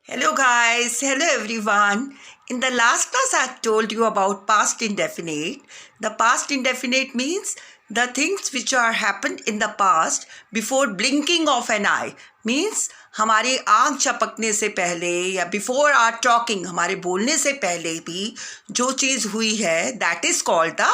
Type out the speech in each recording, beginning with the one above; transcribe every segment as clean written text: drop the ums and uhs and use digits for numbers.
Hello guys, hello everyone. In the last class I told you about past indefinite. The past indefinite means the things which are happened in the past before blinking of an eye. Means हमारी आँख झपकने से पहले या before our talking हमारे बोलने से पहले भी जो चीज़ हुई है that is called the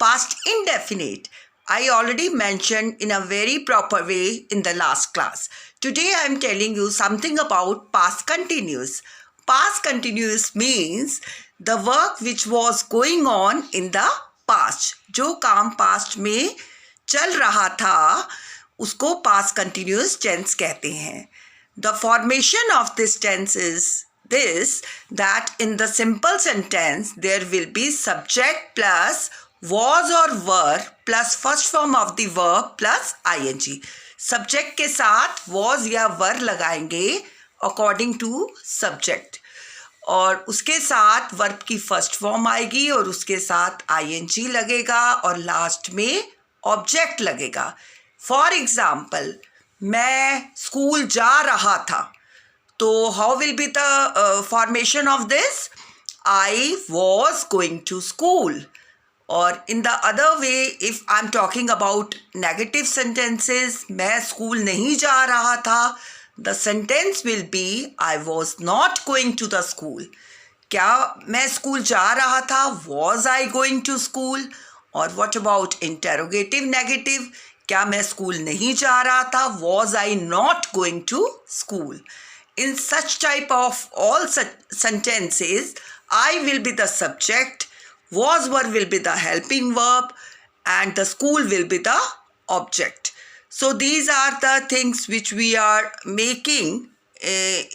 past indefinite. I already mentioned in a very proper way in the last class. Today I am telling you something about past continuous. Past continuous means the work which was going on in the past. जो काम past में चल रहा था उसको past continuous tense कहते हैं. The formation of this tense is this, that in the simple sentence there will be subject plus was or were plus first form of the verb plus ing. Subject के साथ was या were लगाएंगे according to subject और उसके साथ verb की first form आएगी और उसके साथ ing लगेगा और लास्ट में ऑब्जेक्ट लगेगा. फॉर एग्जाम्पल मैं स्कूल जा रहा था तो how will be the formation of this? I was going to school. और in the other way if I am talking about negative sentences, मैं स्कूल नहीं जा रहा था, the sentence will be I was not going to the school. क्या मैं school जा रहा था? Was I going to school. और व्हाट अबाउट इंटेरोगेटिव नेगेटिव? क्या मैं स्कूल नहीं जा रहा था? Was I not going to school. In such type of all such sentences, I will be the subject, was were will be the helping verb, and the school will be the object. So these are the things which we are making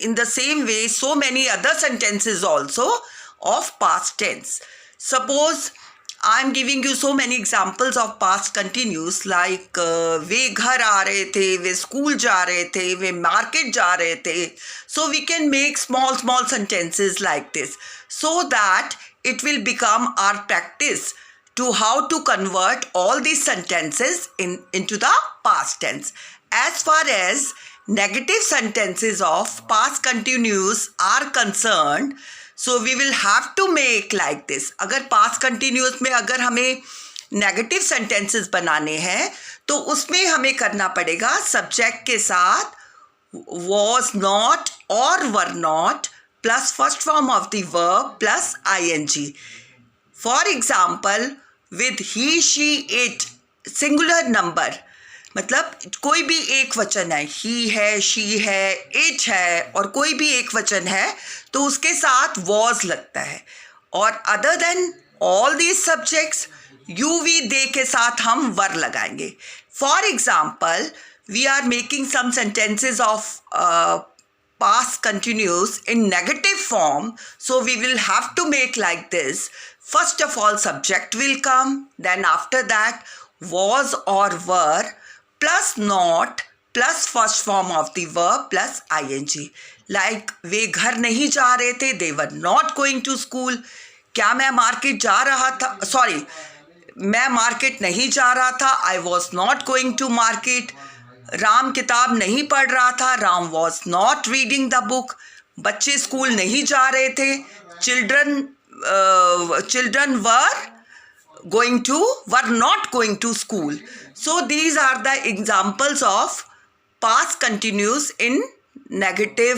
in the same way so many other sentences also of past tense. Suppose I'm giving you so many examples of past continuous like वे घर आ रहे थे, वे school जा रहे थे, वे market जा रहे थे. So we can make small sentences like this so that it will become our practice to how to convert all these sentences into the past tense. As far as negative sentences of past continuous are concerned, so we will have to make like this. अगर past continuous में अगर हमें negative sentences बनाने हैं तो उसमें हमें करना पड़ेगा subject के साथ was not or were not plus first form of the verb plus ing. For example, with he, she, it, singular number, मतलब कोई भी एक वचन है, ही है, शी है, इट है और कोई भी एक वचन है तो उसके साथ was लगता है. और other than all these subjects you we they के साथ हम वर लगाएंगे. For example we are making some sentences of past continuous in negative form, so we will have to make like this. First of all subject will come, then after that was or were plus not plus first form of the verb plus ing. Like वे घर नहीं जा रहे थे, they were not going to school. क्या मैं market जा रहा था? सॉरी, मैं मार्केट नहीं जा रहा था, I was not going to market. Ram किताब नहीं पढ़ रहा था, Ram was not reading the book. बच्चे स्कूल नहीं जा रहे थे, children were not going to school. So these are the examples of past continuous in negative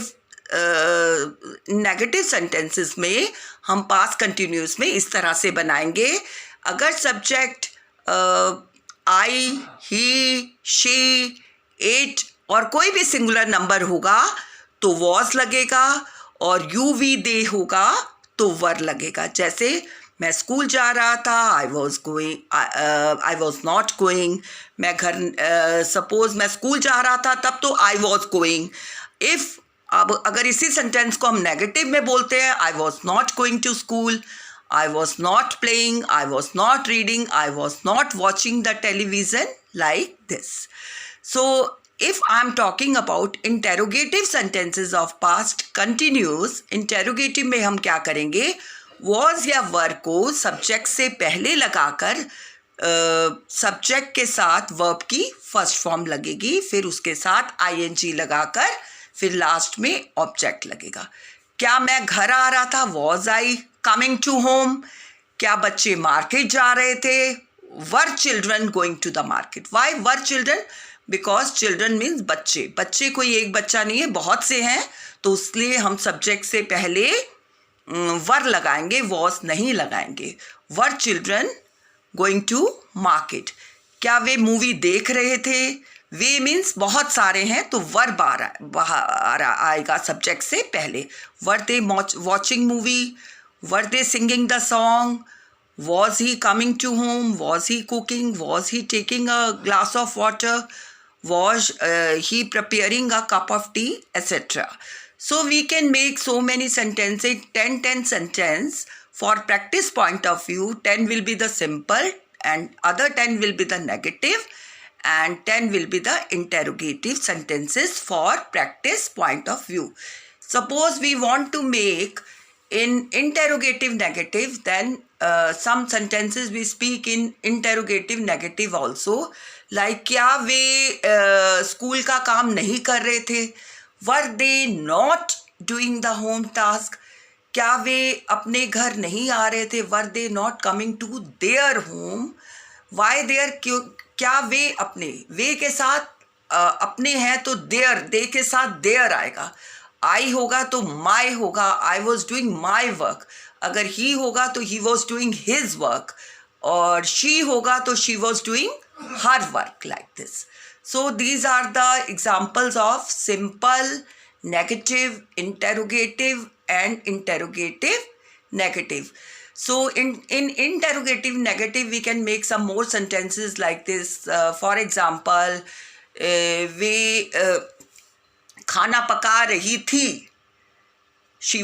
sentences में. हम पास्ट कंटिन्यूस में इस तरह से बनाएंगे. अगर subject I, he, she, it और कोई भी सिंगुलर नंबर होगा तो वॉज लगेगा और यू वी दे होगा तो वर लगेगा. जैसे मैं स्कूल जा रहा था, आई वॉज नॉट गोइंग. मैं घर सपोज मैं स्कूल जा रहा था तब तो आई वॉज गोइंग. इफ अब अगर इसी सेंटेंस को हम नेगेटिव में बोलते हैं, I was not going to school, I was not playing, I was not reading, I was not watching the television, like this. So, if I am talking about interrogative sentences of past continuous, interrogative में हम क्या करेंगे? Was या were को subject से पहले लगाकर subject के साथ verb की first form लगेगी, फिर उसके साथ ing लगाकर फिर लास्ट में ऑब्जेक्ट लगेगा। क्या मैं घर आ रहा था, was I coming to home. क्या बच्चे मार्केट जा रहे थे, were children going to the market. Why were children? Because children means बच्चे। बच्चे कोई एक बच्चा नहीं है, बहुत से हैं, तो इसलिए हम सब्जेक्ट से पहले वर लगाएंगे, वॉज नहीं लगाएंगे। Were children going to market. क्या वे मूवी देख रहे थे, वे मीन्स बहुत सारे हैं, तो वर बाहर आएगा सब्जेक्ट से पहले। Were they watching movie, were they singing the song, was he coming to home, was he cooking, was he taking a glass of water, was he preparing a cup of tea, etc. So we can make so many sentences, 10 sentence. For practice point of view, 10 will be the simple and other 10 will be the negative and 10 will be the interrogative sentences for practice point of view. Suppose we want to make in interrogative negative, then some sentences we speak in interrogative negative also, like क्या वे school का काम नहीं कर रहे थे, were they not doing the home task. क्या वे अपने घर नहीं आ रहे थे, were they not coming to their home. Why there, क्या वे अपने, वे के साथ अपने हैं तो देयर, दे के साथ देयर आएगा। आई होगा तो माई होगा, I was doing my work. अगर ही होगा तो he was doing his work, और शी होगा तो she was doing her work, like this. So these are the examples of simple, negative, interrogative and interrogative negative. So in interrogative negative, we can make some more sentences like this. For example, वे खाना पका रही थी, she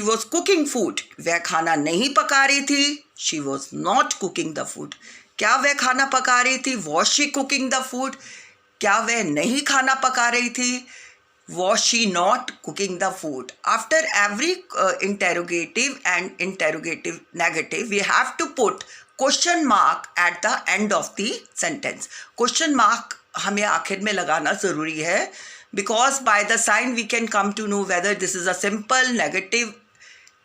was cooking food. वह खाना नहीं पका रही थी, she was not cooking the food. क्या वह खाना पका रही थी, was she cooking the food? क्या वह नहीं खाना पका रही थी, was she not cooking the food? After every interrogative and interrogative negative, we have to put question mark at the end of the sentence. Question mark हमें आखिर में लगाना ज़रूरी है, because by the sign we can come to know whether this is a simple, negative,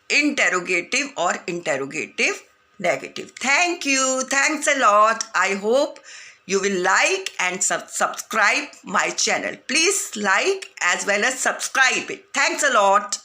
interrogative or interrogative negative. Thank you. Thanks a lot. I hope you will like and subscribe my channel. Please like as well as subscribe it. Thanks a lot.